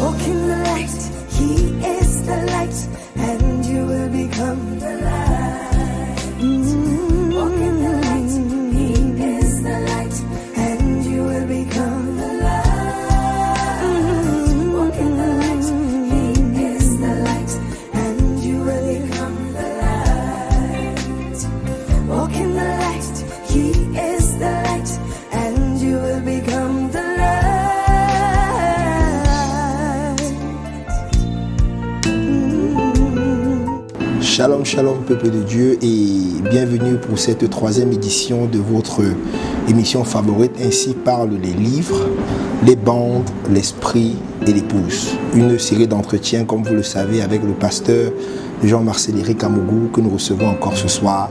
Walk in the light, He is the light, and you will become the light. Walk in the light, He is the light, and you will become the light. Walk in the light, He is the light, and you will become the light. Walk in the light, He is the light, and you will become the light. Shalom, shalom, peuple de Dieu, et bienvenue pour cette troisième édition de votre émission favorite. Ainsi parlent les livres, les bandes, l'esprit et l'épouse. Une série d'entretiens, comme vous le savez, avec le pasteur Jean-Marcel Éric Amougou, que nous recevons encore ce soir,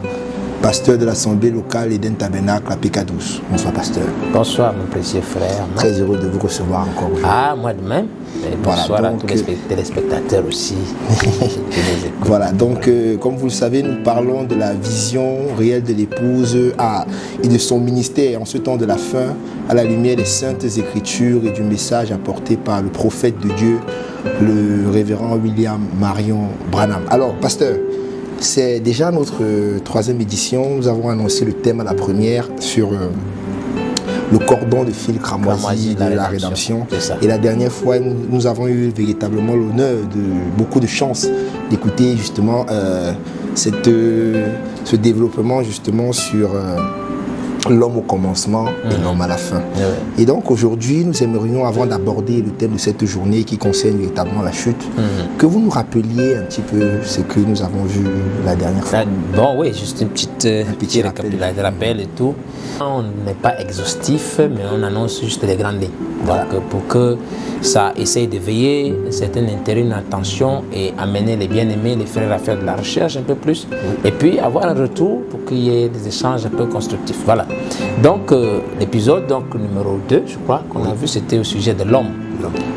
pasteur de l'Assemblée locale Eden Tabernacle à Pécadous. Bonsoir, pasteur. Bonsoir, mon précieux frère. Très heureux de vous recevoir encore aujourd'hui. Ah, moi de même. Et bonsoir voilà, donc, à tous les téléspectateurs aussi. Voilà, donc comme vous le savez, nous parlons de la vision réelle de l'épouse et de son ministère en ce temps de la fin, à la lumière des saintes écritures et du message apporté par le prophète de Dieu, le révérend William Marion Branham. Alors, pasteur, c'est déjà notre troisième édition. Nous avons annoncé le thème à la première sur le cordon de fil cramoisi de la rédemption. Et la dernière fois, nous avons eu véritablement l'honneur de beaucoup de chance d'écouter justement ce développement justement sur l'homme au commencement et l'homme à la fin. Et donc aujourd'hui, nous aimerions, avant d'aborder le thème de cette journée qui concerne véritablement la chute, que vous nous rappeliez un petit peu ce que nous avons vu la dernière fois. Bon, oui, juste un petit rappel et tout. On n'est pas exhaustif, mais on annonce juste les grandes lignes. Voilà. Donc, pour que ça essaye de veiller un certain intérêt, une attention et amener les bien-aimés, les frères à faire de la recherche un peu plus. Et puis avoir un retour pour qu'il y ait des échanges un peu constructifs. Voilà. Donc l'épisode numéro 2, je crois, qu'on a vu, c'était au sujet de l'homme.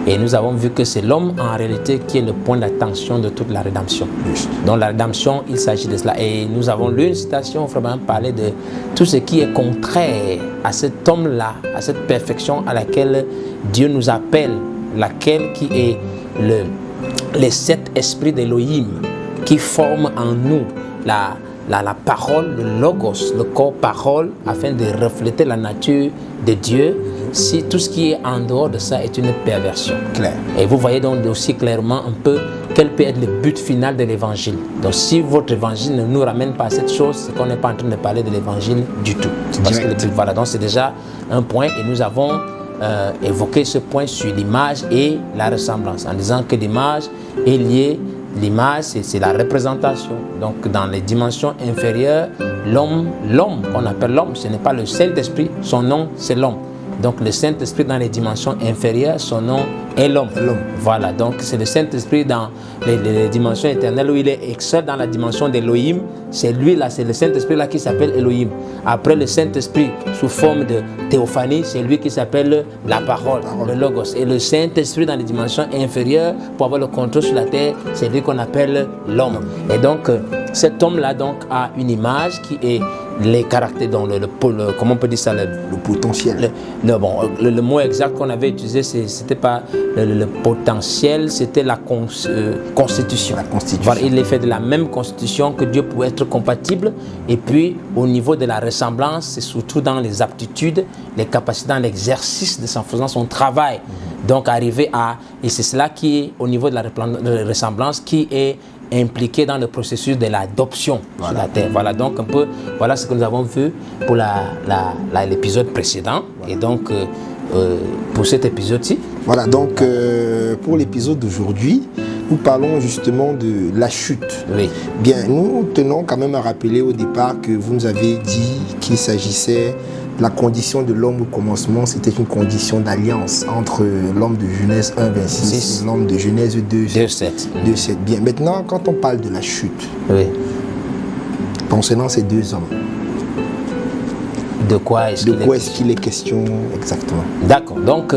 Et nous avons vu que c'est l'homme en réalité qui est le point d'attention de toute la rédemption. Dans la rédemption, il s'agit de cela. Et nous avons lu une citation, vraiment parler de tout ce qui est contraire à cet homme-là, à cette perfection à laquelle Dieu nous appelle, laquelle qui est les 7 esprits d'Élohim qui forment en nous la parole, le logos, le corps parole, afin de refléter la nature de Dieu. Si tout ce qui est en dehors de ça est une perversion. Claire. Et vous voyez donc aussi clairement un peu quel peut être le but final de l'évangile. Donc si votre évangile ne nous ramène pas à cette chose, c'est qu'on n'est pas en train de parler de l'évangile du tout. Parce que voilà, donc c'est déjà un point et nous avons évoqué ce point sur l'image et la ressemblance en disant que l'image est liée. L'image, c'est la représentation. Donc, dans les dimensions inférieures, l'homme qu'on appelle l'homme, ce n'est pas le Saint-Esprit, son nom, c'est l'homme. Donc, le Saint-Esprit dans les dimensions inférieures, son nom est l'homme. Voilà, donc c'est le Saint-Esprit dans les dimensions éternelles où il est seul dans la dimension d'Élohim. C'est lui là, c'est le Saint-Esprit là qui s'appelle Élohim. Après le Saint-Esprit sous forme de théophanie, c'est lui qui s'appelle la parole, le Logos. Et le Saint-Esprit dans les dimensions inférieures, pour avoir le contrôle sur la terre, c'est lui qu'on appelle l'homme. Et donc, cet homme-là donc a une image qui est les caractères, dans comment on peut dire ça, le potentiel. Le mot exact qu'on avait utilisé, c'était pas le potentiel, c'était la constitution. Voilà, il est fait de la même constitution que Dieu pouvait être compatible. Et puis, au niveau de la ressemblance, c'est surtout dans les aptitudes, les capacités, dans l'exercice de faisant son travail. Donc, arriver à... Et c'est cela qui est, au niveau de la ressemblance, qui est impliqué dans le processus de l'adoption sur la terre. Voilà donc un peu, voilà ce que nous avons vu pour l'épisode précédent. Et donc pour cet épisode-ci. Voilà donc pour l'épisode d'aujourd'hui, nous parlons justement de la chute. Oui. Bien, nous tenons quand même à rappeler au départ que vous nous avez dit qu'il s'agissait la condition de l'homme au commencement, c'était une condition d'alliance entre l'homme de Genèse 1,26 et l'homme de Genèse 2,7. Bien, maintenant, quand on parle de la chute, concernant ces deux hommes, de quoi est-ce qu'il est question exactement? D'accord, donc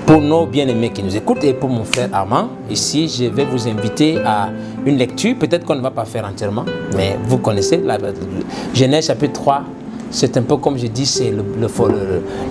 pour nos bien-aimés qui nous écoutent et pour mon frère Armand, ici, je vais vous inviter à une lecture, peut-être qu'on ne va pas faire entièrement, mais vous connaissez, Genèse chapitre 3, c'est un peu comme je dis, c'est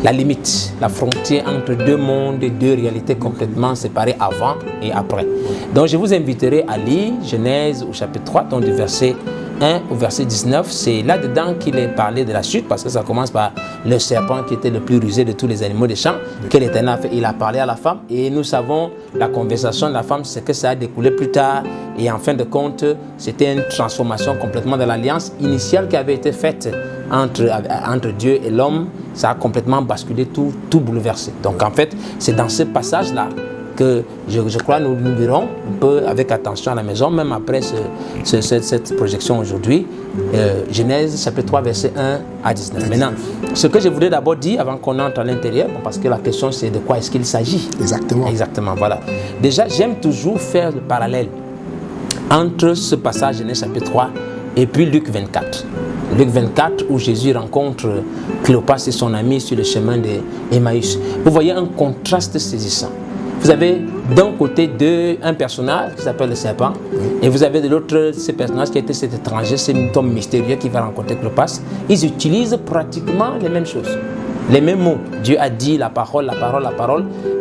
la limite, la frontière entre deux mondes et deux réalités complètement séparées avant et après. Donc je vous inviterai à lire Genèse au chapitre 3, donc du verset 1 au verset 19, c'est là-dedans qu'il est parlé de la chute, parce que ça commence par le serpent qui était le plus rusé de tous les animaux des champs, que l'Éternel a fait. Il a parlé à la femme, et nous savons la conversation de la femme, c'est que ça a découlé plus tard, et en fin de compte, c'était une transformation complètement de l'alliance initiale qui avait été faite entre Dieu et l'homme. Ça a complètement basculé, tout bouleversé. Donc en fait, c'est dans ce passage-là que je crois nous lirons un peu avec attention à la maison, même après cette projection aujourd'hui. Genèse chapitre 3, verset 1 à 19. Maintenant, ce que je voudrais d'abord dire avant qu'on entre à l'intérieur, parce que la question c'est de quoi est-ce qu'il s'agit. Exactement, voilà. Déjà, j'aime toujours faire le parallèle entre ce passage Genèse chapitre 3 et puis Luc 24. Luc 24 où Jésus rencontre Cléopas et son ami sur le chemin d'Emmaüs. Vous voyez un contraste saisissant. Vous avez d'un côté un personnage qui s'appelle le serpent, et vous avez de l'autre ce personnage qui était cet étranger, cet homme mystérieux qui va rencontrer Cléopas. Ils utilisent pratiquement les mêmes choses, les mêmes mots. Dieu a dit la parole,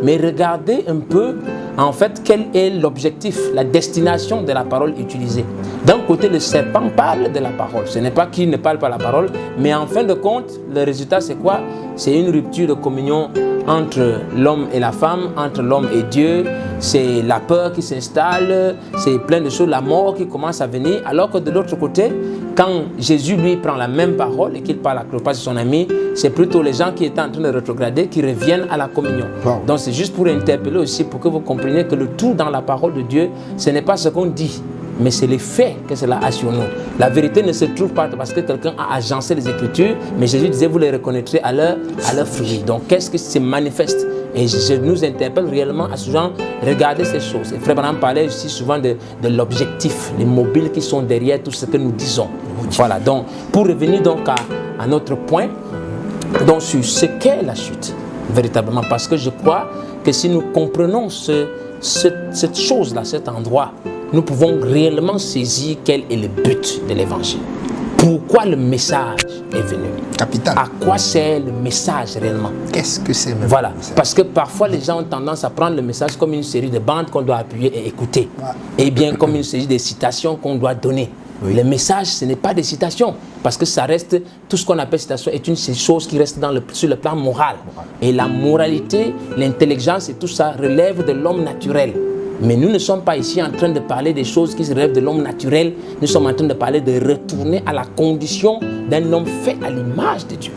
mais regardez un peu en fait quel est l'objectif, la destination de la parole utilisée. D'un côté, le serpent parle de la parole. Ce n'est pas qu'il ne parle pas la parole, mais en fin de compte, le résultat c'est quoi? C'est une rupture de communion entre l'homme et la femme, entre l'homme et Dieu. C'est la peur qui s'installe, c'est plein de choses, la mort qui commence à venir. Alors que de l'autre côté, quand Jésus lui prend la même parole et qu'il parle à Cléopas et son ami, c'est plutôt les gens qui étaient en train de rétrograder qui reviennent à la communion. Donc c'est juste pour interpeller aussi, pour que vous compreniez que le tout dans la parole de Dieu, ce n'est pas ce qu'on dit, mais c'est les faits que cela a sur nous. La vérité ne se trouve pas parce que quelqu'un a agencé les Écritures, mais Jésus disait, vous les reconnaîtrez à leur fruit. Donc qu'est-ce qui se manifeste? Et je nous interpelle réellement à souvent regarder ces choses. Et Frère Branham parlait aussi souvent de l'objectif, les mobiles qui sont derrière tout ce que nous disons. Voilà, donc pour revenir donc à notre point, donc sur ce qu'est la chute, véritablement, parce que je crois que si nous comprenons cette chose-là, cet endroit, nous pouvons réellement saisir quel est le but de l'évangile. Pourquoi le message est venu? Capital. À quoi sert le message réellement? Qu'est-ce que c'est? Voilà, parce que parfois les gens ont tendance à prendre le message comme une série de bandes qu'on doit appuyer et écouter. Et bien comme une série de citations qu'on doit donner. Le message, ce n'est pas des citations, parce que ça reste, tout ce qu'on appelle citation est une chose qui reste sur le plan moral. Et la moralité, l'intelligence et tout ça relève de l'homme naturel. Mais nous ne sommes pas ici en train de parler des choses qui relèvent de l'homme naturel. Nous sommes en train de parler de retourner à la condition d'un homme fait à l'image de Dieu.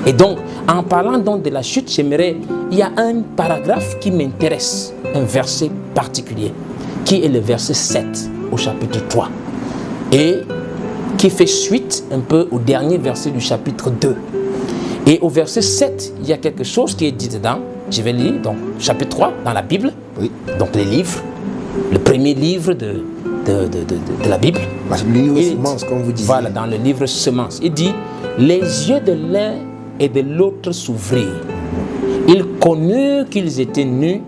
Et donc, en parlant donc de la chute, j'aimerais, il y a un paragraphe qui m'intéresse, un verset particulier, qui est le verset 7 au chapitre 3. Et qui fait suite un peu au dernier verset du chapitre 2. Et au verset 7, il y a quelque chose qui est dit dedans. Je vais lire, donc, chapitre 3 dans la Bible. Donc, les livres. Le premier livre de la Bible. Le livre Semences, comme vous disiez. Voilà, dans le livre Semences. Il dit, les yeux de l'un et de l'autre s'ouvrirent. Ils connurent qu'ils étaient nus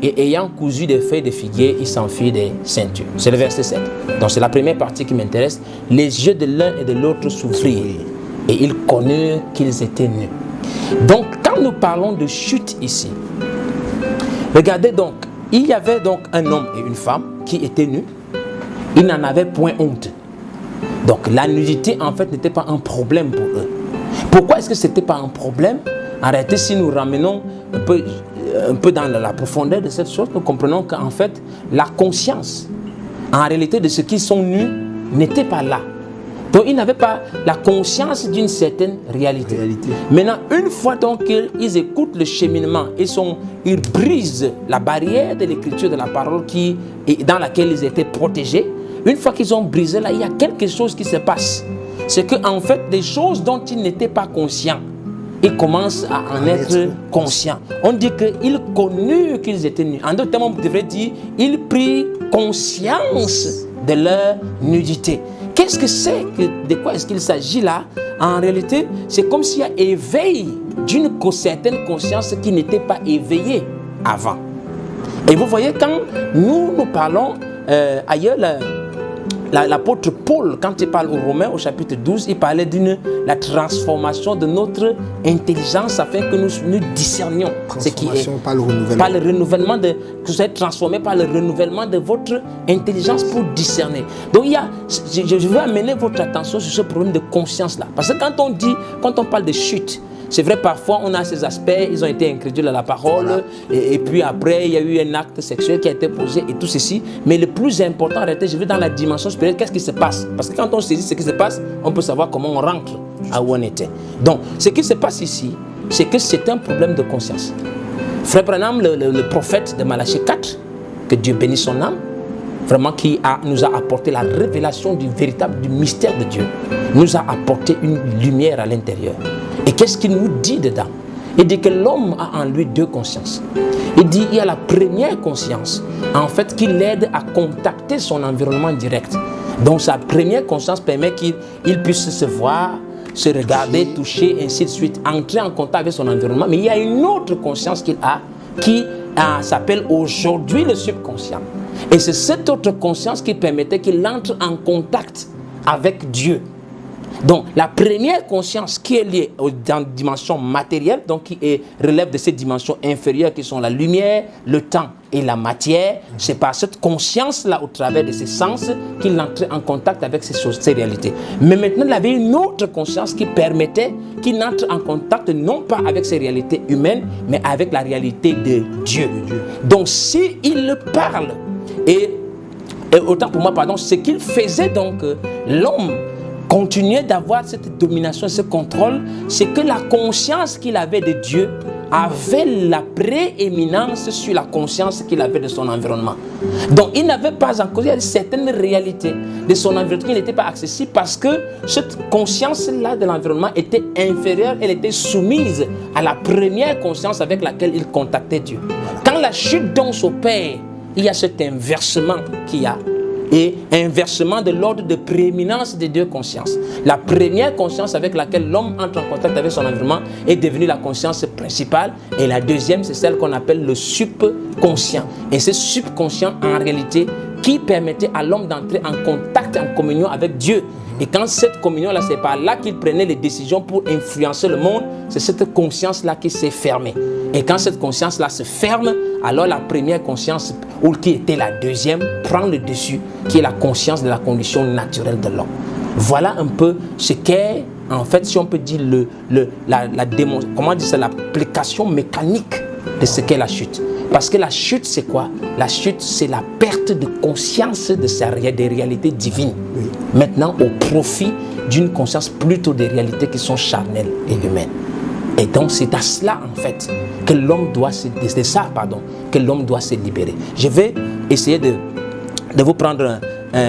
et ayant cousu des feuilles de figuier, ils s'enfuirent des ceintures. C'est le verset 7. Donc, c'est la première partie qui m'intéresse. Les yeux de l'un et de l'autre s'ouvrirent et ils connurent qu'ils étaient nus. Donc, quand nous parlons de chute ici, regardez donc, il y avait donc un homme et une femme qui étaient nus. Ils n'en avaient point honte. Donc, la nudité, en fait, n'était pas un problème pour eux. Pourquoi est-ce que ce n'était pas un problème? En réalité, si nous ramenons un peu dans la profondeur de cette chose, nous comprenons qu'en fait, la conscience, en réalité, de ceux qui sont nus, n'était pas là. Donc, ils n'avaient pas la conscience d'une certaine réalité. Maintenant, une fois donc qu'ils écoutent le cheminement, ils brisent la barrière de l'écriture de la parole dans laquelle ils étaient protégés. Une fois qu'ils ont brisé là, il y a quelque chose qui se passe. C'est qu'en fait, des choses dont ils n'étaient pas conscients, ils commencent à en être conscients. On dit qu'ils connurent qu'ils étaient nus. En d'autres termes, on devrait dire, ils prirent conscience de leur nudité. Qu'est-ce que c'est? De quoi est-ce qu'il s'agit là? En réalité, c'est comme s'il y a éveil d'une certaine conscience qui n'était pas éveillée avant. Et vous voyez, quand nous parlons, ailleurs, l'apôtre Paul, quand il parle aux Romains au chapitre 12, il parlait de la transformation de notre intelligence afin que nous discernions ce qui est. Par le renouvellement. Par le renouvellement que vous soyez transformé par le renouvellement de votre intelligence pour discerner. Donc je veux amener votre attention sur ce problème de conscience-là. Parce que quand on parle de chute, c'est vrai, parfois on a ces aspects, ils ont été incrédules à la parole, voilà. et puis après il y a eu un acte sexuel qui a été posé et tout ceci. Mais le plus important en réalité, je vais dans la dimension spirituelle, qu'est-ce qui se passe? Parce que quand on saisit ce qui se passe, on peut savoir comment on rentre à où on était. Donc, ce qui se passe ici, c'est que c'est un problème de conscience. Frère Branham, le prophète de Malachie 4, que Dieu bénisse son âme, vraiment nous a apporté la révélation du mystère de Dieu, nous a apporté une lumière à l'intérieur. Et qu'est-ce qu'il nous dit dedans? Il dit que l'homme a en lui deux consciences. Il dit qu'il y a la première conscience, en fait, qui l'aide à contacter son environnement direct. Donc sa première conscience permet qu'il puisse se voir, se regarder, toucher, ainsi de suite, entrer en contact avec son environnement. Mais il y a une autre conscience qu'il a, qui s'appelle aujourd'hui le subconscient. Et c'est cette autre conscience qui permettait qu'il entre en contact avec Dieu. Donc, la première conscience qui est liée dans la dimension matérielle, donc qui relève de ces dimensions inférieures qui sont la lumière, le temps et la matière, c'est par cette conscience-là, au travers de ses sens, qu'il entrait en contact avec ces réalités. Mais maintenant, il avait une autre conscience qui permettait qu'il entre en contact non pas avec ces réalités humaines, mais avec la réalité de Dieu. Donc, s'il parle, et autant pour moi, pardon, ce qu'il faisait donc, l'homme continuait d'avoir cette domination, ce contrôle, c'est que la conscience qu'il avait de Dieu avait la prééminence sur la conscience qu'il avait de son environnement. Donc il n'avait pas encore certaines réalités de son environnement qui n'étaient pas accessibles parce que cette conscience-là de l'environnement était inférieure, elle était soumise à la première conscience avec laquelle il contactait Dieu. Quand la chute donc s'opère, il y a cet inversement qu'il y a. Et inversement de l'ordre de prééminence des deux consciences. La première conscience avec laquelle l'homme entre en contact avec son environnement est devenue la conscience principale. Et la deuxième, c'est celle qu'on appelle le subconscient. Et ce subconscient, en réalité, qui permettait à l'homme d'entrer en contact, en communion avec Dieu. Et quand cette communion-là, c'est par là qu'il prenait les décisions pour influencer le monde, c'est cette conscience-là qui s'est fermée. Et quand cette conscience-là se ferme, alors la première conscience, ou qui était la deuxième, prend le dessus, qui est la conscience de la condition naturelle de l'homme. Voilà un peu ce qu'est, en fait, si on peut dire, l'application mécanique de ce qu'est la chute. Parce que la chute, c'est quoi? La chute, c'est la perte de conscience des réalités divines. Oui. Maintenant, au profit d'une conscience plutôt des réalités qui sont charnelles et humaines. Et donc, c'est à cela, en fait, que l'homme doit se libérer. Je vais essayer de vous prendre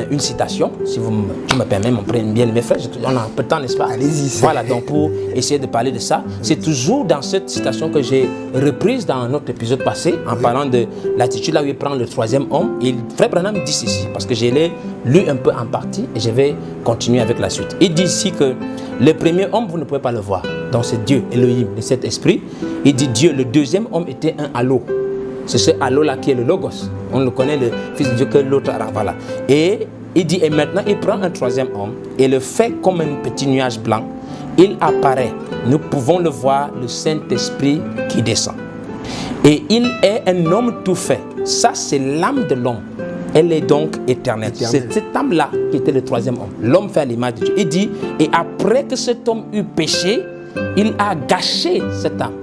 une citation, si tu me permets, mon bien-aimé frère. On a un peu de temps, n'est-ce pas? Allez-y. Voilà, donc pour essayer de parler de ça, c'est toujours dans cette citation que j'ai reprise dans notre épisode passé, en parlant de l'attitude là où il prend le troisième homme. Et frère Branham dit ceci, parce que je l'ai lu un peu en partie, et je vais continuer avec la suite. Il dit ici que le premier homme, vous ne pouvez pas le voir. Donc c'est Dieu, Elohim, le Saint-Esprit. Il dit Dieu, le deuxième homme était un halo. C'est ce halo-là qui est le Logos. On le connaît, le Fils de Dieu, que l'autre voilà. Et il dit, et maintenant il prend un troisième homme et le fait comme un petit nuage blanc. Il apparaît. Nous pouvons le voir, le Saint-Esprit qui descend. Et il est un homme tout fait. Ça, c'est l'âme de l'homme. Elle est donc éternelle. C'est cette âme-là qui était le troisième homme. L'homme fait à l'image de Dieu. Il dit, et après que cet homme eut péché, il a gâché cette âme.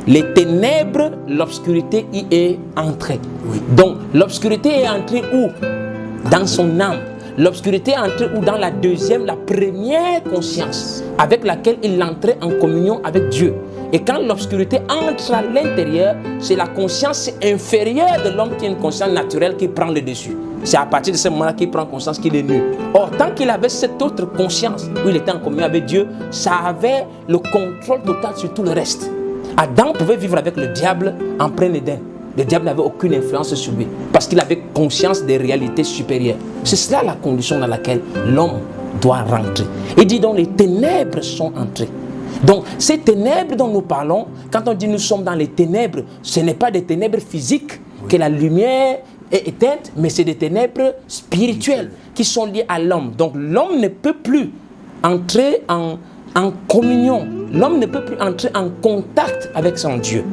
Les ténèbres, l'obscurité y est entrée. Oui. Donc, l'obscurité est entrée où? Dans son âme. L'obscurité est entrée où? Dans la première conscience avec laquelle il entrait en communion avec Dieu. Et quand l'obscurité entre à l'intérieur, c'est la conscience inférieure de l'homme qui est une conscience naturelle qui prend le dessus. C'est à partir de ce moment-là qu'il prend conscience qu'il est nu. Or, tant qu'il avait cette autre conscience où il était en communion avec Dieu, ça avait le contrôle total sur tout le reste. Adam pouvait vivre avec le diable en plein Éden. Le diable n'avait aucune influence sur lui parce qu'il avait conscience des réalités supérieures. C'est cela la condition dans laquelle l'homme doit rentrer. Il dit donc les ténèbres sont entrées. Donc ces ténèbres dont nous parlons, quand on dit nous sommes dans les ténèbres, ce n'est pas des ténèbres physiques que la lumière est éteinte, mais c'est des ténèbres spirituelles. qui sont liées à l'homme. Donc l'homme ne peut plus entrer en communion. L'homme ne peut plus entrer en contact avec son Dieu.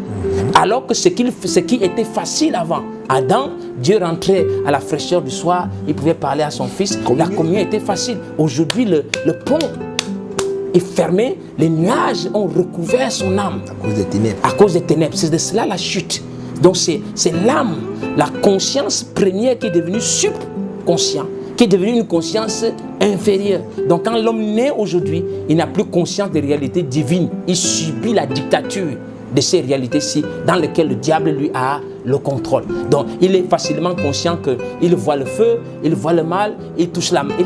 Alors que ce qui était facile avant, Adam, Dieu rentrait à la fraîcheur du soir, il pouvait parler à son fils, la communion était facile. Aujourd'hui, le pont est fermé, les nuages ont recouvert son âme. À cause des ténèbres. À cause des ténèbres, c'est de cela la chute. Donc c'est l'âme, la conscience première qui est devenue subconsciente, qui est devenue une conscience inférieure. Donc quand l'homme naît aujourd'hui, il n'a plus conscience des réalités divines. Il subit la dictature de ces réalités-ci dans lesquelles le diable lui a le contrôle. Donc il est facilement conscient qu'il voit le feu, il voit le mal, il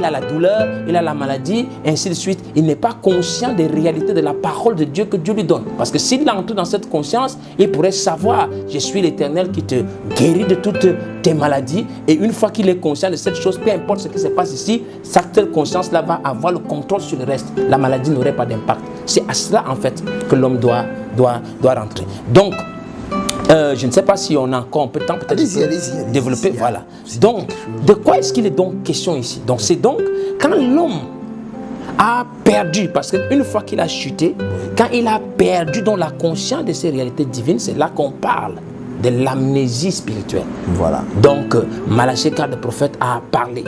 a la douleur, il a la maladie, et ainsi de suite. Il n'est pas conscient des réalités de la parole de Dieu que Dieu lui donne. Parce que s'il entre dans cette conscience, il pourrait savoir, je suis l'Éternel qui te guérit de toutes tes maladies. Et une fois qu'il est conscient de cette chose, peu importe ce qui se passe ici, cette conscience-là va avoir le contrôle sur le reste. La maladie n'aurait pas d'impact. C'est à cela en fait que l'homme doit rentrer. Donc, je ne sais pas si on a encore un peu de temps, peut-être allez-y, développer. Voilà. Donc, de quoi est-ce qu'il est donc question ici? Donc, c'est donc quand l'homme a perdu, parce qu'une fois qu'il a chuté, quand il a perdu dans la conscience de ces réalités divines, c'est là qu'on parle de l'amnésie spirituelle. Voilà. Donc, Malachie 4, le prophète a parlé.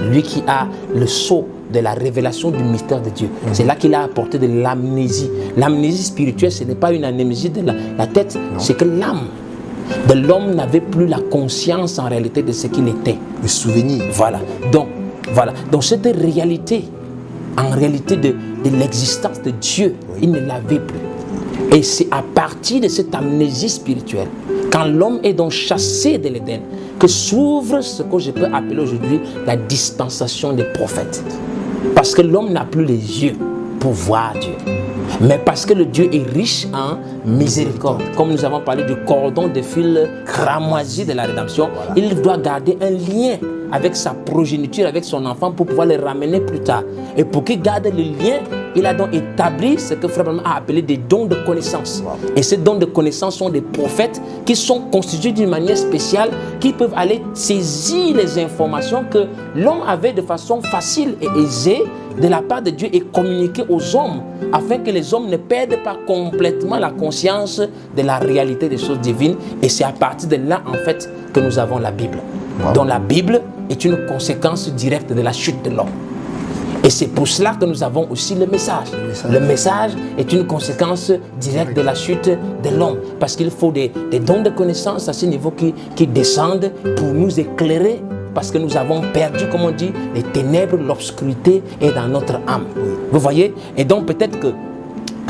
Lui qui a le sceau de la révélation du mystère de Dieu. C'est là qu'il a apporté de l'amnésie. L'amnésie spirituelle, ce n'est pas une amnésie de la tête, c'est que l'âme de l'homme n'avait plus la conscience en réalité de ce qu'il était. Le souvenir. Voilà. Donc cette réalité, en réalité de l'existence de Dieu, il ne l'avait plus. Et c'est à partir de cette amnésie spirituelle, quand l'homme est donc chassé de l'Éden, que s'ouvre ce que je peux appeler aujourd'hui la dispensation des prophètes. Parce que l'homme n'a plus les yeux pour voir Dieu. Mais parce que le Dieu est riche en miséricorde. Comme nous avons parlé du cordon de fil cramoisi de la rédemption, il doit garder un lien avec sa progéniture, avec son enfant pour pouvoir le ramener plus tard. Et pour qu'il garde le lien, il a donc établi ce que Frère Branham a appelé des dons de connaissance. Et ces dons de connaissance sont des prophètes qui sont constitués d'une manière spéciale, qui peuvent aller saisir les informations que l'homme avait de façon facile et aisée de la part de Dieu et communiquer aux hommes, afin que les hommes ne perdent pas complètement la conscience de la réalité des choses divines. Et c'est à partir de là, en fait, que nous avons la Bible. Donc la Bible est une conséquence directe de la chute de l'homme. Et c'est pour cela que nous avons aussi le message. Le message est une conséquence directe de la chute de l'homme. Parce qu'il faut des dons de connaissance à ce niveau qui descendent pour nous éclairer. Parce que nous avons perdu, comme on dit, les ténèbres, l'obscurité est dans notre âme. Vous voyez? Et donc peut-être que,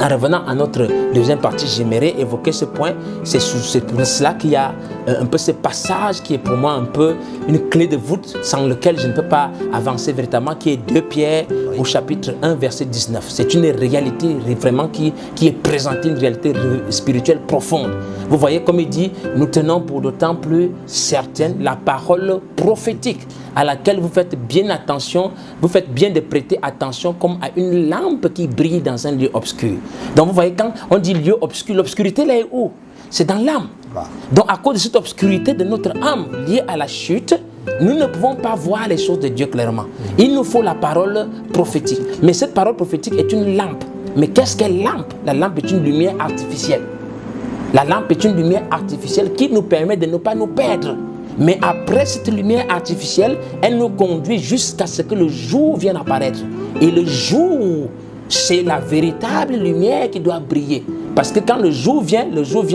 en revenant à notre deuxième partie, j'aimerais évoquer ce point. C'est pour cela qu'il y a un peu ce passage qui est pour moi un peu une clé de voûte sans lequel je ne peux pas avancer véritablement, qui est 2 Pierre au chapitre 1, verset 19. C'est une réalité vraiment qui est présentée, une réalité spirituelle profonde. Vous voyez, comme il dit, nous tenons pour d'autant plus certaine la parole prophétique à laquelle vous faites bien attention, vous faites bien de prêter attention comme à une lampe qui brille dans un lieu obscur. Donc vous voyez, quand on dit lieu obscur, l'obscurité là est où? C'est dans l'âme. Donc à cause de cette obscurité de notre âme liée à la chute, nous ne pouvons pas voir les choses de Dieu clairement. Il nous faut la parole prophétique. Mais cette parole prophétique est une lampe. Mais qu'est-ce qu'est lampe? La lampe est une lumière artificielle. La lampe est une lumière artificielle qui nous permet de ne pas nous perdre. Mais après cette lumière artificielle, elle nous conduit jusqu'à ce que le jour vienne apparaître. Et le jour, c'est la véritable lumière qui doit briller. Parce que quand le jour vient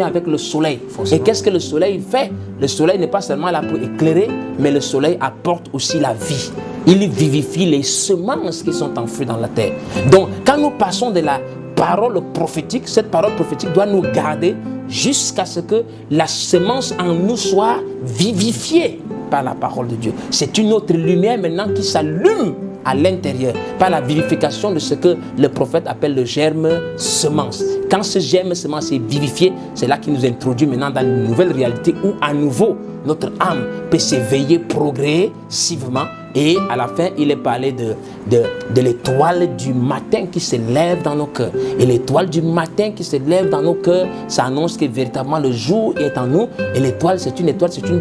avec le soleil. Et qu'est-ce que le soleil fait? Le soleil n'est pas seulement là pour éclairer, mais le soleil apporte aussi la vie. Il vivifie les semences qui sont enfouies dans la terre. Donc, quand nous passons de la parole prophétique, cette parole prophétique doit nous garder jusqu'à ce que la semence en nous soit vivifiée par la parole de Dieu. C'est une autre lumière maintenant qui s'allume à l'intérieur par la vivification de ce que le prophète appelle le germe semence. Quand ce germe semence est vivifié, c'est là qu'il nous introduit maintenant dans une nouvelle réalité où à nouveau notre âme peut s'éveiller progressivement Et à la fin, il est parlé de l'étoile du matin qui se lève dans nos cœurs. Et l'étoile du matin qui se lève dans nos cœurs, ça annonce que véritablement le jour est en nous. Et l'étoile, c'est une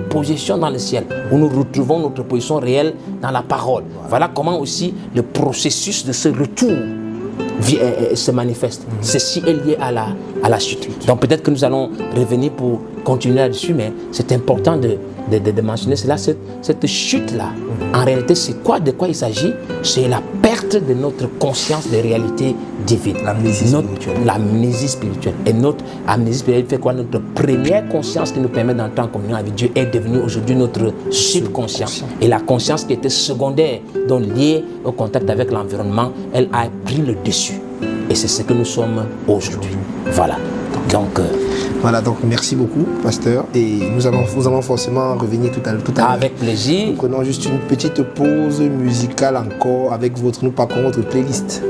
position dans le ciel où nous retrouvons notre position réelle dans la parole. Voilà comment aussi le processus de ce retour se manifeste. Ceci est lié à la chute. Donc peut-être que nous allons revenir pour continuer là-dessus, mais c'est important de mentionner cela. Cette chute-là, en réalité, c'est quoi? De quoi il s'agit? C'est la perte de notre conscience de réalité divine. L'amnésie spirituelle. Et notre amnésie spirituelle fait quoi? Notre première conscience qui nous permet d'entrer en communion avec Dieu est devenue aujourd'hui notre subconscient. Et la conscience qui était secondaire, donc liée au contact avec l'environnement, elle a pris le dessus. Et c'est ce que nous sommes aujourd'hui. Voilà. Donc, voilà, donc merci beaucoup, pasteur. Et nous allons forcément revenir tout à l'heure. Avec plaisir. Nous prenons juste une petite pause musicale encore avec nous parcourons votre playlist.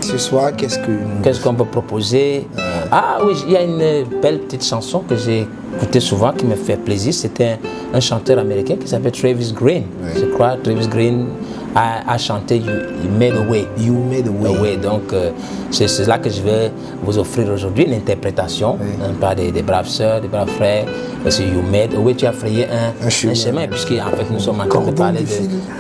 Ce soir, qu'est-ce qu'on peut proposer? Ah oui, il y a une belle petite chanson que j'ai écoutée souvent qui me fait plaisir. C'était un chanteur américain qui s'appelle Travis Green. Oui. Je crois Travis Green a chanté You Made a Way. You Made a Way. Donc c'est cela que je vais vous offrir aujourd'hui, une interprétation par des braves sœurs, des braves frères. Parce que You Made a Way, tu as frayé un chemin, puisqu'en fait nous sommes en train de parler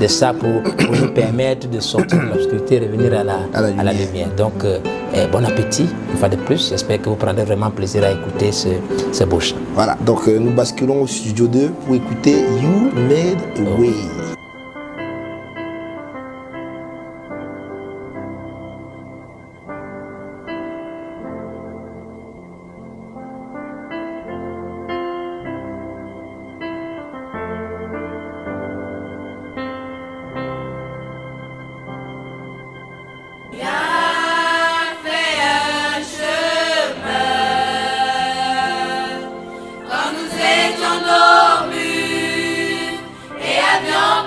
de ça pour nous permettre de sortir de l'obscurité et revenir à la lumière. Donc bon appétit, une fois de plus. J'espère que vous prendrez vraiment plaisir à écouter ce beau chant. Voilà, donc nous basculons au studio 2 pour écouter You Made a Way. Endormis et avions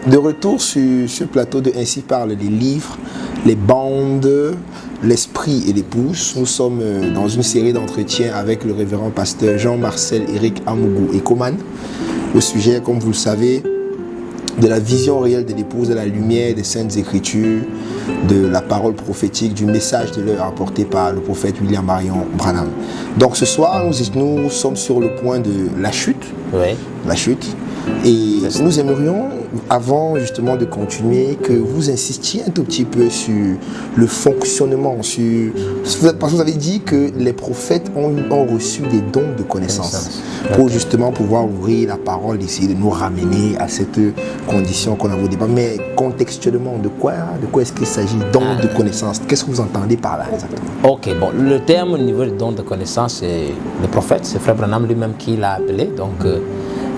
De retour sur ce plateau de Ainsi parlent les livres, les bandes, l'esprit et l'épouse. Nous sommes dans une série d'entretiens avec le révérend pasteur Jean-Marcel Éric Amougou Ekoman au sujet, comme vous le savez, de la vision réelle de l'épouse à la lumière des Saintes Écritures, de la parole prophétique, du message de l'heure apporté par le prophète William Marion Branham. Donc ce soir, nous sommes sur le point de la chute. Oui. La chute. Et nous aimerions, avant justement de continuer, que vous insistiez un tout petit peu sur le fonctionnement, parce que vous avez dit que les prophètes ont reçu des dons de connaissances pour justement pouvoir ouvrir la parole, essayer de nous ramener à cette condition qu'on a au départ. Mais contextuellement, de quoi est-ce qu'il s'agit, dons de connaissances? Qu'est-ce que vous entendez par là exactement? Ok, bon, le terme au niveau des dons de connaissances, c'est le prophète, c'est Frère Branham lui-même qui l'a appelé. Donc,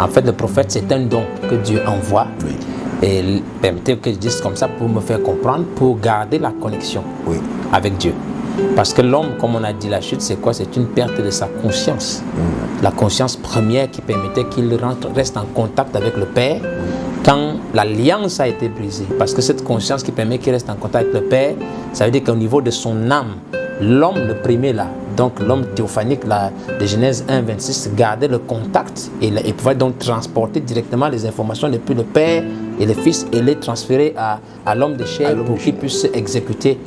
en fait, le prophète, c'est un don que Dieu envoie. Oui. Et permettez que je dise comme ça pour me faire comprendre, pour garder la connexion avec Dieu. Parce que l'homme, comme on a dit, la chute, c'est quoi? C'est une perte de sa conscience. La conscience première qui permettait qu'il reste en contact avec le Père quand l'alliance a été brisée. Parce que cette conscience qui permet qu'il reste en contact avec le Père, ça veut dire qu'au niveau de son âme, l'homme, le premier là, donc l'homme théophanique là, de Genèse 1, 26, gardait le contact et pouvait donc transporter directement les informations depuis le Père et le Fils et les transférer à l'homme de chair pour qu'il puisse exécuter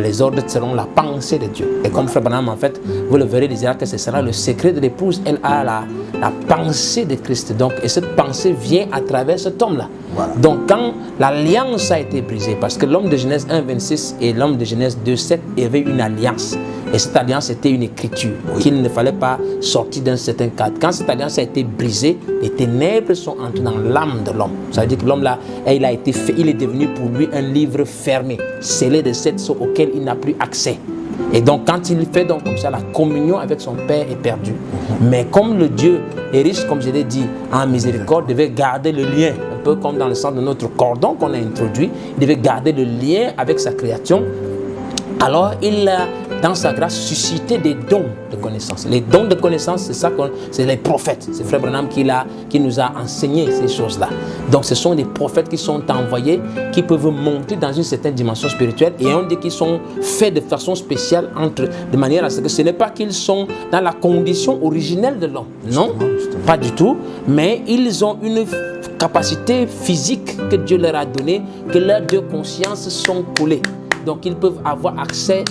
les ordres selon la pensée de Dieu. Et comme Frère Branham, en fait, vous le verrez, il dira que ce sera le secret de l'épouse. Elle a la pensée de Christ. Donc, et cette pensée vient à travers cet homme-là. Voilà. Donc, quand l'alliance a été brisée, parce que l'homme de Genèse 1, 26 et l'homme de Genèse 2, 7 avaient une alliance. Et cette alliance était une écriture qu'il ne fallait pas sortir d'un certain cadre. Quand cette alliance a été brisée, les ténèbres sont entrées dans l'âme de l'homme. Ça veut dire que l'homme là, il est devenu pour lui un livre fermé, scellé de 7 sceaux auquel il n'a plus accès. Et donc quand il fait donc comme ça, la communion avec son Père est perdue. Mais comme le Dieu est riche, comme je l'ai dit, en miséricorde, devait garder le lien, un peu comme dans le sens de notre cordon qu'on a introduit, il devait garder le lien avec sa création. Alors il a, dans sa grâce, suscité des dons de connaissances. Les dons de connaissances, c'est les prophètes. C'est Frère Branham qui nous a enseigné ces choses-là. Donc ce sont des prophètes qui sont envoyés, qui peuvent monter dans une certaine dimension spirituelle. Et on dit qu'ils sont faits de façon spéciale, de manière à ce que ce n'est pas qu'ils sont dans la condition originelle de l'homme. Non, pas du tout. Mais ils ont une capacité physique que Dieu leur a donnée, que leurs deux consciences sont collées. Donc ils peuvent avoir accès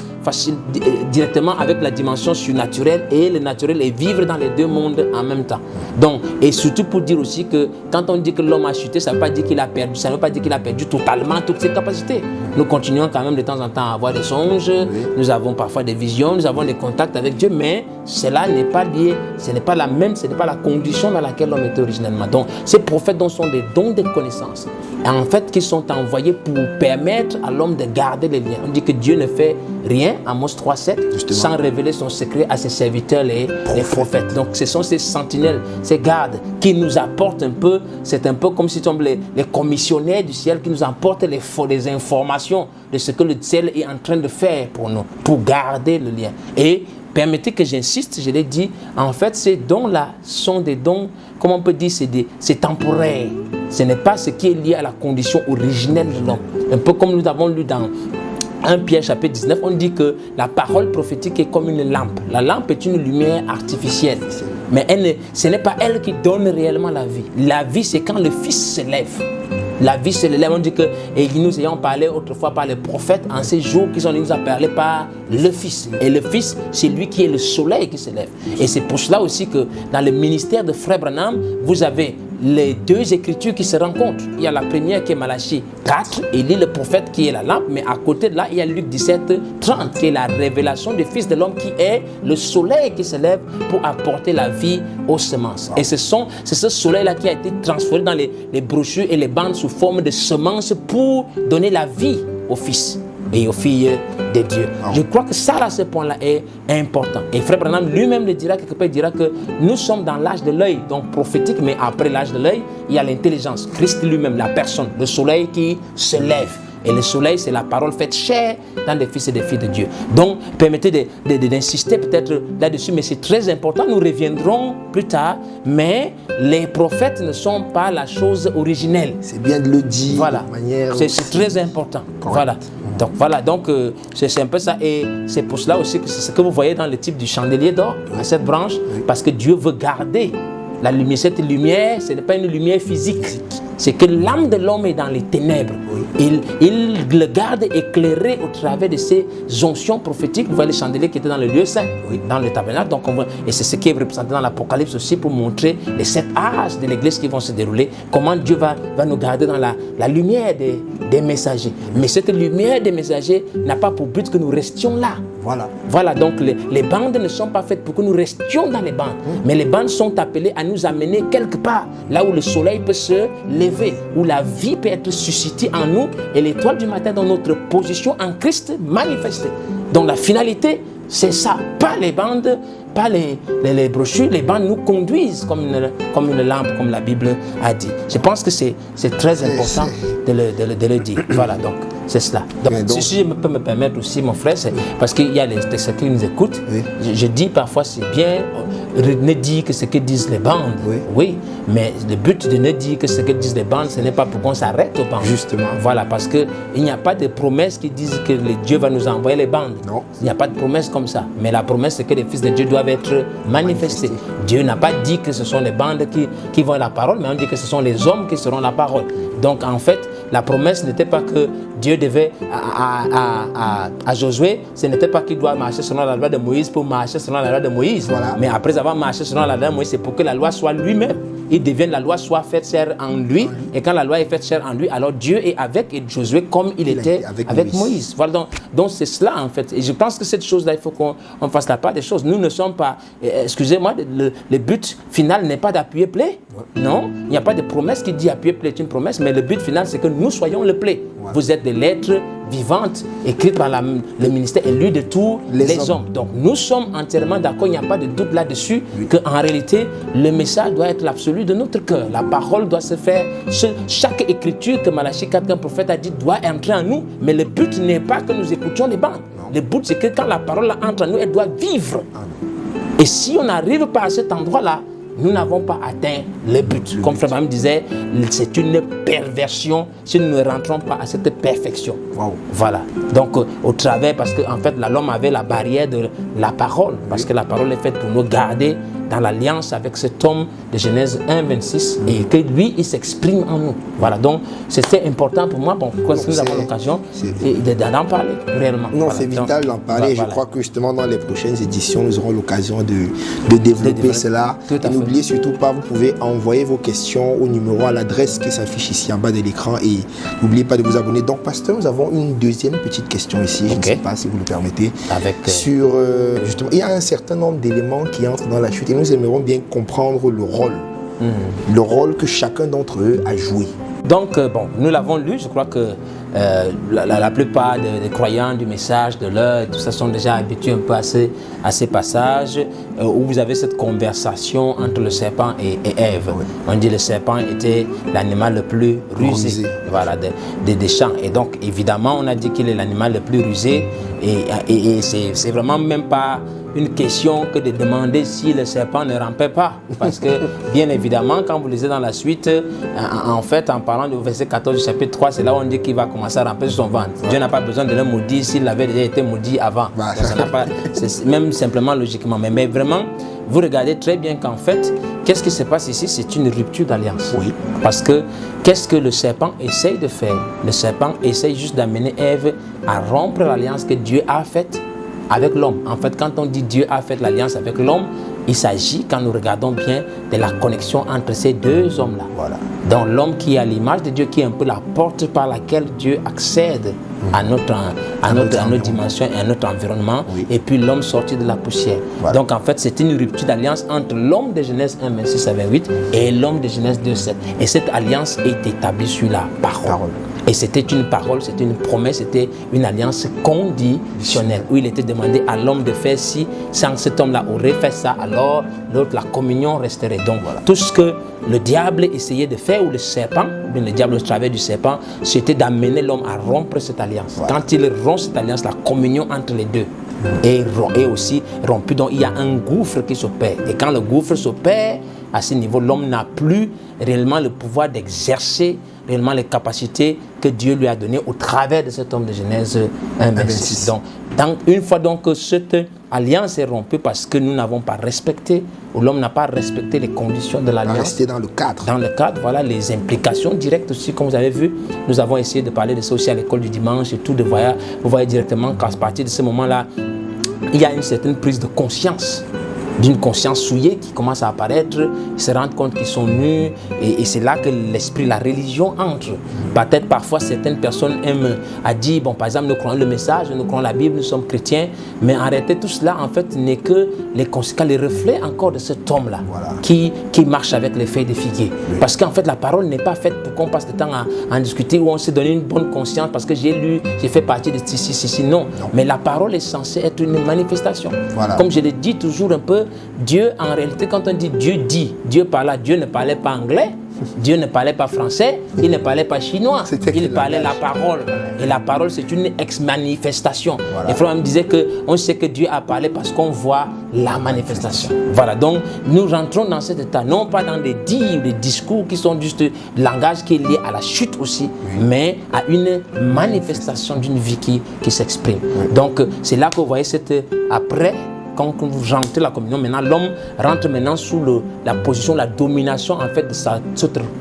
directement avec la dimension surnaturelle et le naturel et vivre dans les deux mondes en même temps. Donc, et surtout pour dire aussi que quand on dit que l'homme a chuté, ça ne veut pas dire qu'il a perdu, ça ne veut pas dire qu'il a perdu totalement toutes ses capacités. Nous continuons quand même de temps en temps à avoir des songes, nous avons parfois des visions, nous avons des contacts avec Dieu, mais cela n'est pas lié, ce n'est pas la même, ce n'est pas la condition dans laquelle l'homme était originellement. Donc ces prophètes dont sont des dons de connaissances, en fait qui sont envoyés pour permettre à l'homme de garder les liens. On dit que Dieu ne fait rien, Amos 3.7, sans révéler son secret à ses serviteurs, les prophètes. Donc ce sont ces sentinelles, ces gardes qui nous apportent un peu, c'est un peu comme si on les commissionnaires du ciel qui nous apportent les informations de ce que le ciel est en train de faire pour nous, pour garder le lien. Et permettez que j'insiste, je l'ai dit, en fait ces dons-là sont des dons, comment on peut dire, c'est temporaire. Ce n'est pas ce qui est lié à la condition originelle de l'homme. Un peu comme nous avons lu dans 1 Pierre chapitre 19, on dit que la parole prophétique est comme une lampe. La lampe est une lumière artificielle. Mais ce n'est pas elle qui donne réellement la vie. La vie, c'est quand le Fils se lève. La vie, c'est le lève. On dit que, et nous ayons parlé autrefois par les prophètes, en ces jours qu'ils nous ont parlé par le Fils. Et le Fils, c'est lui qui est le soleil qui se lève. Et c'est pour cela aussi que dans le ministère de Frère Branham, vous avez les deux écritures qui se rencontrent. Il y a la première qui est Malachie 4, et il lit le prophète qui est la lampe, mais à côté de là, il y a Luc 17, 30, qui est la révélation du Fils de l'homme qui est le soleil qui se lève pour apporter la vie aux semences. Et c'est ce soleil-là qui a été transformé dans les brochures et les bandes sous forme de semences pour donner la vie au Fils et aux filles de Dieu. Je crois que ça, là, ce point-là est important. Et Frère Branham lui-même le dira, quelque part, il dira que nous sommes dans l'âge de l'œil, donc prophétique, mais après l'âge de l'œil, il y a l'intelligence. Christ lui-même, la personne, le soleil qui se lève. Et le soleil, c'est la parole faite chair dans les fils et des filles de Dieu. Donc, permettez d'insister peut-être là-dessus, mais c'est très important. Nous reviendrons plus tard, mais les prophètes ne sont pas la chose originelle. C'est bien de le dire Voilà, de manière c'est très important. Voilà. Donc c'est un peu ça, et c'est pour cela aussi que c'est ce que vous voyez dans le type du chandelier d'or, à cette branche, parce que Dieu veut garder la lumière. Cette lumière, ce n'est pas une lumière physique, c'est que l'âme de l'homme est dans les ténèbres. Il le garde éclairé au travers de ces onctions prophétiques. Vous voyez le chandelier qui était dans le lieu saint, dans le tabernacle. Donc et c'est ce qui est représenté dans l'Apocalypse aussi, pour montrer les 7 âges de l'Église qui vont se dérouler, comment Dieu va nous garder dans la lumière des messagers. Mais cette lumière des messagers n'a pas pour but que nous restions là. Voilà, donc les bandes ne sont pas faites pour que nous restions dans les bandes, mais les bandes sont appelées à nous amener quelque part, là où le soleil peut se lever, où la vie peut être suscitée en nous, et l'étoile du matin dans notre position en Christ manifestée. Donc la finalité, c'est ça, pas les bandes, pas les brochures. Les bandes nous conduisent comme une lampe, comme la Bible a dit. Je pense que c'est très important de le dire. Voilà, donc c'est cela. Donc, si je peux me permettre aussi, mon frère, c'est parce qu'il y a les textes qui nous écoutent. Je dis parfois, c'est bien ne dire que ce que disent les bandes. Oui, mais le but de ne dire que ce que disent les bandes, ce n'est pas pour qu'on s'arrête aux bandes. Justement. Voilà, parce qu'il n'y a pas de promesse qui disent que Dieu va nous envoyer les bandes. Non. Il n'y a pas de promesse comme ça. Mais la promesse, c'est que les fils de Dieu doivent être manifestés. Dieu n'a pas dit que ce sont les bandes qui vont la parole, mais on dit que ce sont les hommes qui seront la parole. Donc en fait, la promesse n'était pas que Dieu devait à Josué, ce n'était pas qu'il doit marcher selon la loi de Moïse pour marcher selon la loi de Moïse. Voilà. Mais après avoir marché selon la loi de Moïse, c'est pour que la loi soit lui-même. Il devienne la loi soit faite chair en lui. Et quand la loi est faite chair en lui, alors Dieu est avec Josué comme il était avec Moïse. Voilà, donc c'est cela en fait. Et je pense que cette chose-là, il faut qu'on fasse la part des choses. Nous ne sommes pas, excusez-moi, le but final n'est pas d'appuyer play. Non, il n'y a pas de promesse qui dit appuyer play est une promesse, mais le but final c'est que nous soyons le play. Vous êtes des lettres vivantes écrites par le ministère élu de tous les hommes. Donc nous sommes entièrement d'accord, il n'y a pas de doute là-dessus, qu'en réalité le message doit être l'absolu de notre cœur. La parole doit se faire, chaque écriture que Malachie 4, qu'un prophète a dit, doit entrer en nous, mais le but n'est pas que nous écoutions les bandes. Le but c'est que quand la parole entre en nous, elle doit vivre. Et si on n'arrive pas à cet endroit-là, nous n'avons pas atteint le but. Comme Frère Bam disait, c'est une perversion si nous ne rentrons pas à cette perfection. Voilà. Donc, au travers, parce qu'en fait, l'homme avait la barrière de la parole, parce que la parole est faite pour nous garder dans l'alliance avec cet homme de Genèse 1, 26, et que lui, il s'exprime en nous. Voilà. Donc, c'était important pour moi, parce que nous avons l'occasion d'en parler réellement. Non, voilà. C'est vital d'en parler. Je crois que justement, dans les prochaines éditions, nous aurons l'occasion de développer cela. N'oubliez surtout pas, vous pouvez envoyer vos questions au numéro, à l'adresse qui s'affiche ici en bas de l'écran, et n'oubliez pas de vous abonner. Donc, pasteur, nous avons une deuxième petite question ici, je ne sais pas si vous le permettez, sur justement, il y a un certain nombre d'éléments qui entrent dans la chute et nous aimerions bien comprendre le rôle que chacun d'entre eux a joué. Donc, nous l'avons lu, je crois que la plupart des croyants du message, de l'heure, tout ça sont déjà habitués un peu à ces passages où vous avez cette conversation entre le serpent et Ève. On dit que le serpent était l'animal le plus rusé, voilà, des champs. Et donc, évidemment, on a dit qu'il est l'animal le plus rusé et c'est vraiment même pas une question que de demander si le serpent ne rampait pas. Parce que, bien évidemment, quand vous lisez dans la suite, en fait, en parlant du verset 14 du chapitre 3, c'est là où on dit qu'il va commencer à ramper sur son ventre. Dieu n'a pas besoin de le maudire s'il avait déjà été maudit avant. C'est même simplement logiquement. Mais vraiment, vous regardez très bien qu'en fait, qu'est-ce qui se passe ici? C'est une rupture d'alliance. Parce que, qu'est-ce que le serpent essaye de faire? Le serpent essaye juste d'amener Ève à rompre l'alliance que Dieu a faite avec l'homme. En fait, quand on dit Dieu a fait l'alliance avec l'homme, il s'agit, quand nous regardons bien, de la connexion entre ces deux hommes-là. Voilà. Donc l'homme qui est à l'image de Dieu, qui est un peu la porte par laquelle Dieu accède à notre dimension et à notre environnement, et puis l'homme sorti de la poussière. Voilà. Donc en fait, c'est une rupture d'alliance entre l'homme de Genèse 1, 26 à 28 et l'homme de Genèse 2, 7. Et cette alliance est établie sur la parole. Et c'était une parole, c'était une promesse, c'était une alliance conditionnelle où il était demandé à l'homme de faire si sans cet homme-là aurait fait ça, alors l'autre, la communion resterait. Donc voilà. Tout ce que le diable essayait de faire, ou le serpent, le diable au travers du serpent, c'était d'amener l'homme à rompre cette alliance. Voilà. Quand il rompt cette alliance, la communion entre les deux est aussi rompue. Donc il y a un gouffre qui s'opère. Et quand le gouffre s'opère, à ce niveau, l'homme n'a plus réellement le pouvoir d'exercer réellement les capacités que Dieu lui a données au travers de cet homme de Genèse 1:26. Donc, une fois donc que cette alliance est rompue parce que nous n'avons pas respecté, ou l'homme n'a pas respecté les conditions de l'alliance. Rester dans le cadre. Dans le cadre, voilà, les implications directes aussi, comme vous avez vu, nous avons essayé de parler de ça aussi à l'école du dimanche et tout, vous voyez directement qu'à partir de ce moment-là, il y a une certaine prise de conscience, d'une conscience souillée qui commence à apparaître, ils se rendent compte qu'ils sont nus, et c'est là que l'esprit, la religion entre. Peut-être parfois certaines personnes aiment à dire, bon par exemple nous croyons le message, nous croyons la Bible, nous sommes chrétiens, mais en réalité tout cela en fait n'est que les conséquences, les reflets encore de cet homme-là, voilà, qui marche avec les feuilles de figuier. Oui. Parce qu'en fait la parole n'est pas faite pour qu'on passe le temps à en discuter, où on s'est donné une bonne conscience parce que j'ai lu, j'ai fait partie de ceci, non. Mais la parole est censée être une manifestation. Voilà. Comme je le dis toujours un peu, Dieu, en réalité, quand on dit, Dieu parlait, Dieu ne parlait pas anglais, Dieu ne parlait pas français, il ne parlait pas chinois, il parlait la parole. Et la parole, c'est une ex-manifestation. Voilà. Et Frère me disait qu'on sait que Dieu a parlé parce qu'on voit la manifestation. Voilà, donc nous rentrons dans cet état, non pas dans des dires, des discours qui sont juste le langage qui est lié à la chute aussi, mais à une manifestation d'une vie qui s'exprime. Donc c'est là que vous voyez après, quand vous rentrez la communion, maintenant l'homme rentre maintenant sous la position, la domination en fait de sa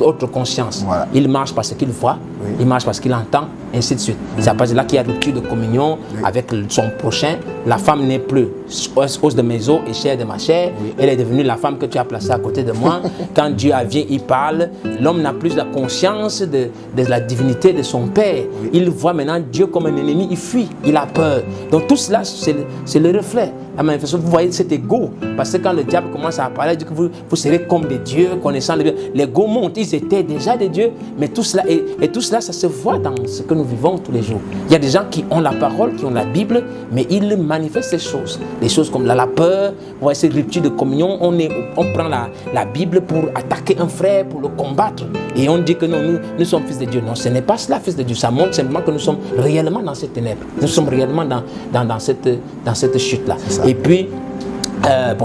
autre conscience. Voilà. Il marche parce qu'il voit, il marche parce qu'il entend, ainsi de suite. C'est à partir de là qu'il y a rupture de communion avec son prochain. La femme n'est plus os de mes os et chair de ma chair. Elle est devenue la femme que tu as placée à côté de moi. Quand Dieu vient, il parle. L'homme n'a plus la conscience de la divinité de son Père. Il voit maintenant Dieu comme un ennemi, il fuit, il a peur. Donc tout cela, c'est le reflet. La manifestation, vous voyez cet ego, parce que quand le diable commence à parler, il dit que vous serez comme des dieux, connaissant les dieux. L'ego monte, ils étaient déjà des dieux, mais tout cela, et tout cela, ça se voit dans ce que nous vivons tous les jours. Il y a des gens qui ont la parole, qui ont la Bible, mais ils manifestent ces choses. Des choses comme la peur, vous voyez ces ruptures de communion, on prend la Bible pour attaquer un frère, pour le combattre, et on dit que non, nous sommes fils de Dieu. Non, ce n'est pas cela, fils de Dieu. Ça montre simplement que nous sommes réellement dans cette ténèbre. Nous sommes réellement dans cette chute-là. Et puis,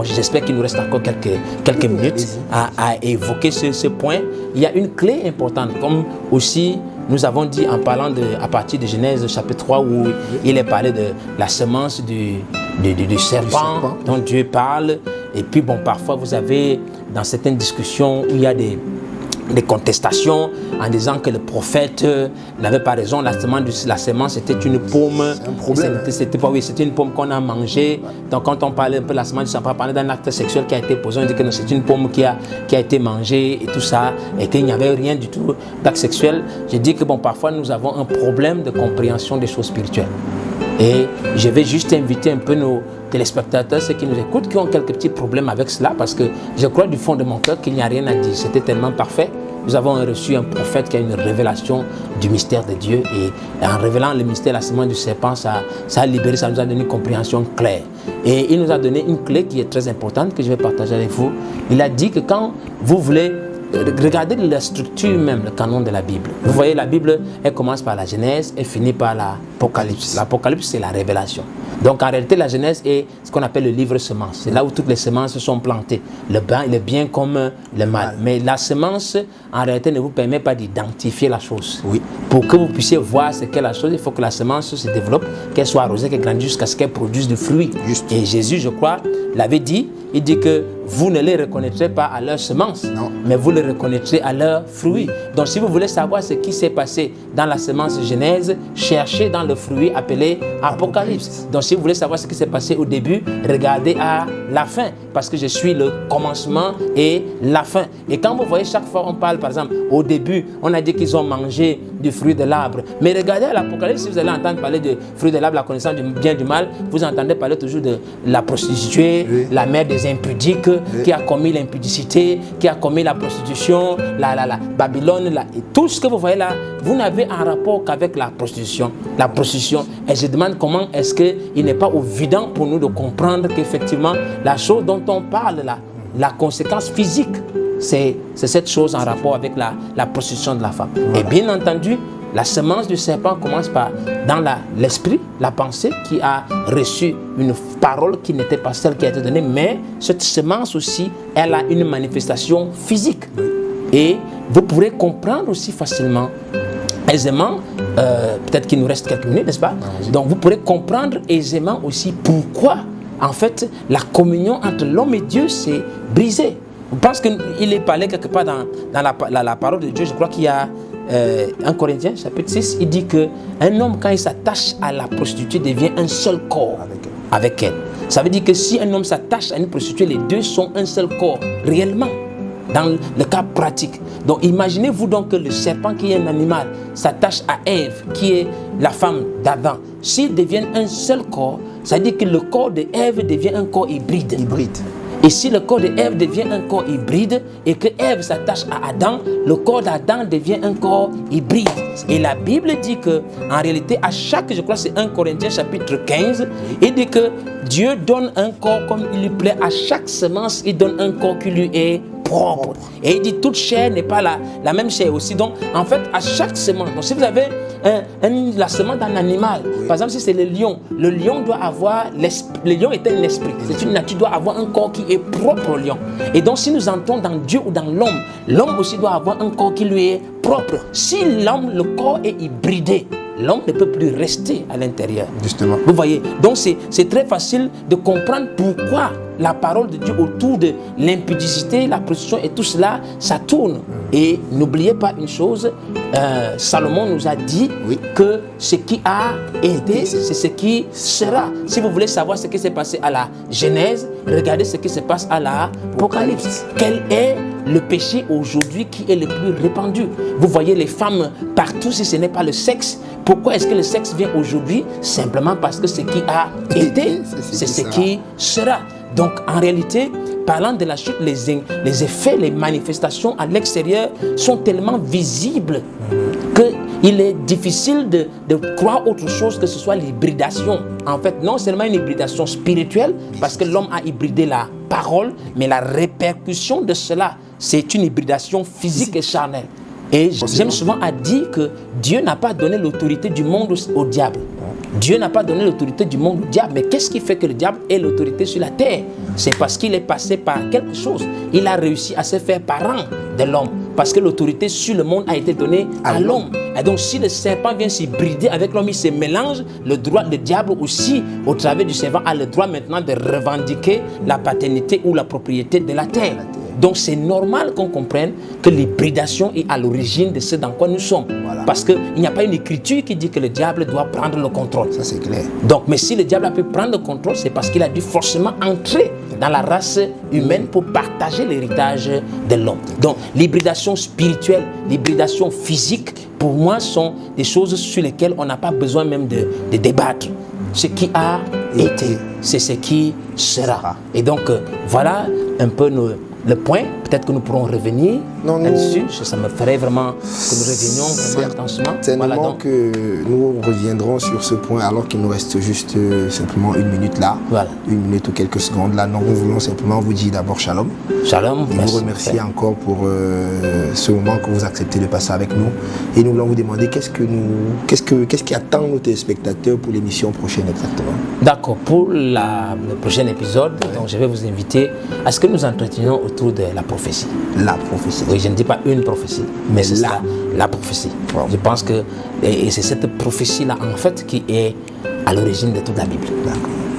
j'espère qu'il nous reste encore quelques minutes à évoquer ce point. Il y a une clé importante, comme aussi nous avons dit en parlant à partir de Genèse chapitre 3 où il est parlé de la semence du serpent dont Dieu parle. Et puis parfois vous avez dans certaines discussions où il y a des contestations en disant que le prophète n'avait pas raison, la semence c'était une pomme, c'était une pomme qu'on a mangée. Donc quand on parlait un peu de la semence du serpent, on parlait d'un acte sexuel qui a été posé, on dit que c'est une pomme qui a été mangée et tout ça, et qu'il n'y avait rien du tout d'acte sexuel. Je dis que parfois nous avons un problème de compréhension des choses spirituelles. Et je vais juste inviter un peu nos téléspectateurs, ceux qui nous écoutent, qui ont quelques petits problèmes avec cela, parce que je crois du fond de mon cœur qu'il n'y a rien à dire. C'était tellement parfait. Nous avons reçu un prophète qui a une révélation du mystère de Dieu, et en révélant le mystère, la semence du serpent, ça a libéré, ça nous a donné une compréhension claire. Et il nous a donné une clé qui est très importante, que je vais partager avec vous. Il a dit que quand vous voulez regardez la structure même, le canon de la Bible. Vous voyez, la Bible, elle commence par la Genèse et finit par l'Apocalypse. L'Apocalypse, c'est la révélation. Donc, en réalité, la Genèse est ce qu'on appelle le livre semence. C'est là où toutes les semences sont plantées. Le bien comme le mal. Mais la semence, en réalité, ne vous permet pas d'identifier la chose. Oui. Pour que vous puissiez voir ce qu'est la chose, il faut que la semence se développe, qu'elle soit arrosée, qu'elle grandisse jusqu'à ce qu'elle produise du fruit. Juste. Et Jésus, je crois, l'avait dit. Il dit que vous ne les reconnaîtrez pas à leur semence, mais vous les reconnaîtrez à leurs fruits. Donc si vous voulez savoir ce qui s'est passé dans la semence Genèse, cherchez dans le fruit appelé Apocalypse. Donc si vous voulez savoir ce qui s'est passé au début, regardez à la fin, parce que je suis le commencement et la fin. Et quand vous voyez, chaque fois on parle, par exemple, au début, on a dit qu'ils ont mangé du fruit de l'arbre. Mais regardez à l'Apocalypse, si vous allez entendre parler du fruit de l'arbre, la connaissance du bien et du mal, vous entendez parler toujours de la prostituée, la mère des impudiques, qui a commis l'impudicité, qui a commis la prostitution, la Babylone, et tout ce que vous voyez là, vous n'avez un rapport qu'avec la prostitution. La prostitution. Et je demande comment est-ce qu'il n'est pas évident pour nous de comprendre qu'effectivement, la chose dont on parle là, la conséquence physique c'est cette chose en rapport avec la prostitution de la femme. Voilà. Et bien entendu, la semence du serpent commence par dans l'esprit, la pensée qui a reçu une parole qui n'était pas celle qui a été donnée, mais cette semence aussi, elle a une manifestation physique. Et vous pourrez comprendre aussi facilement, aisément, peut-être qu'il nous reste quelques minutes, n'est-ce pas? Donc vous pourrez comprendre aisément aussi pourquoi, en fait, la communion entre l'homme et Dieu s'est brisée. Je pense qu'il est parlé quelque part dans la parole de Dieu, je crois qu'il y a 1 Corinthiens chapitre 6, il dit qu'un homme quand il s'attache à la prostituée devient un seul corps avec elle. Ça veut dire que si un homme s'attache à une prostituée, les deux sont un seul corps, réellement, dans le cas pratique. Donc imaginez-vous donc que le serpent qui est un animal s'attache à Ève, qui est la femme d'Adam. S'ils deviennent un seul corps, ça veut dire que le corps de Ève devient un corps hybride. Et si le corps de Ève devient un corps hybride et que Ève s'attache à Adam, le corps d'Adam devient un corps hybride. Et la Bible dit que, en réalité, à chaque, je crois que c'est 1 Corinthiens chapitre 15, il dit que Dieu donne un corps comme il lui plaît. À chaque semence, il donne un corps qui lui est propre. Et il dit toute chair n'est pas la même chair aussi. Donc, en fait, à chaque semence, donc si vous avez la semence d'un animal, par exemple, si c'est le lion doit avoir l'esprit. Le lion est un esprit. C'est une nature, doit avoir un corps qui est propre au lion. Et donc, si nous entrons dans Dieu ou dans l'homme, l'homme aussi doit avoir un corps qui lui est propre. Si l'homme, le corps est hybridé, l'homme ne peut plus rester à l'intérieur. Justement. Vous voyez, donc c'est très facile de comprendre pourquoi la parole de Dieu autour de l'impudicité, la prostitution et tout cela, ça tourne. Et n'oubliez pas une chose, Salomon nous a dit que ce qui a été, c'est ce qui sera. Si vous voulez savoir ce qui s'est passé à la Genèse, regardez ce qui se passe à l'Apocalypse. Quel est le péché aujourd'hui qui est le plus répandu? Vous voyez les femmes partout, si ce n'est pas le sexe. Pourquoi est-ce que le sexe vient aujourd'hui? Simplement parce que ce qui a été, c'est ce qui sera. Donc en réalité, parlant de la chute, les effets, les manifestations à l'extérieur sont tellement visibles qu'il est difficile de croire autre chose que ce soit l'hybridation. En fait, non seulement une hybridation spirituelle, parce que l'homme a hybridé la parole, mais la répercussion de cela, c'est une hybridation physique et charnelle. Et j'aime souvent à dire que Dieu n'a pas donné l'autorité du monde au diable. Dieu n'a pas donné l'autorité du monde au diable. Mais qu'est-ce qui fait que le diable ait l'autorité sur la terre? C'est parce qu'il est passé par quelque chose. Il a réussi à se faire parent de l'homme. Parce que l'autorité sur le monde a été donnée à l'homme. Et donc si le serpent vient s'hybrider avec l'homme, il se mélange, le diable aussi, au travers du serpent, a le droit maintenant de revendiquer la paternité ou la propriété de la terre. Donc c'est normal qu'on comprenne que l'hybridation est à l'origine de ce dans quoi nous sommes. Voilà. Parce qu'il n'y a pas une écriture qui dit que le diable doit prendre le contrôle. Ça c'est clair. Donc, mais si le diable a pu prendre le contrôle, c'est parce qu'il a dû forcément entrer dans la race humaine pour partager l'héritage de l'homme. Donc l'hybridation spirituelle, l'hybridation physique, pour moi, sont des choses sur lesquelles on n'a pas besoin même de débattre. Ce qui a été, c'est ce qui sera. Et donc, voilà un peu le point. Peut-être que nous pourrons revenir là-dessus. Ça me ferait vraiment que nous revenions vraiment intensement. Certainement voilà, que nous reviendrons sur ce point alors qu'il nous reste juste simplement une minute là. Voilà. Une minute ou quelques secondes là. Donc nous voulons simplement vous dire d'abord shalom. Shalom. Et vous remercier encore pour ce moment que vous acceptez de passer avec nous. Et nous voulons vous demander qu'est-ce qui attend nos téléspectateurs pour l'émission prochaine exactement. D'accord. Pour le prochain épisode, donc je vais vous inviter à ce que nous entretenions autour de la prophétie. La prophétie. Oui, je ne dis pas une prophétie, mais c'est la prophétie. Wow. Je pense que et c'est cette prophétie-là, en fait, qui est à l'origine de toute la Bible.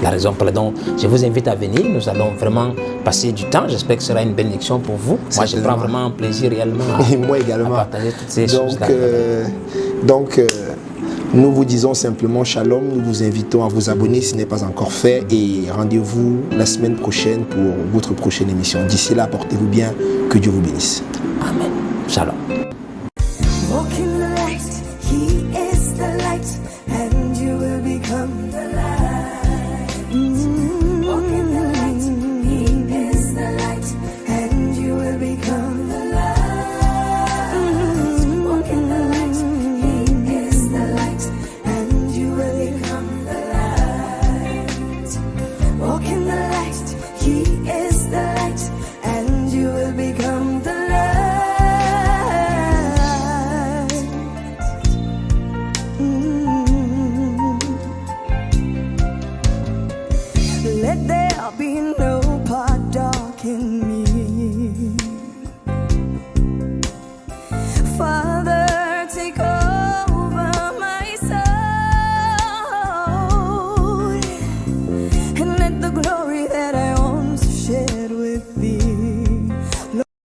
La raison pour laquelle je vous invite à venir. Nous allons vraiment passer du temps. J'espère que ce sera une bénédiction pour vous. Moi, je prends vraiment un plaisir réellement moi également. à partager toutes ces choses-là. Donc, nous vous disons simplement shalom, nous vous invitons à vous abonner si ce n'est pas encore fait et rendez-vous la semaine prochaine pour votre prochaine émission. D'ici là, portez-vous bien, que Dieu vous bénisse. Amen. Shalom. Walk in the light, he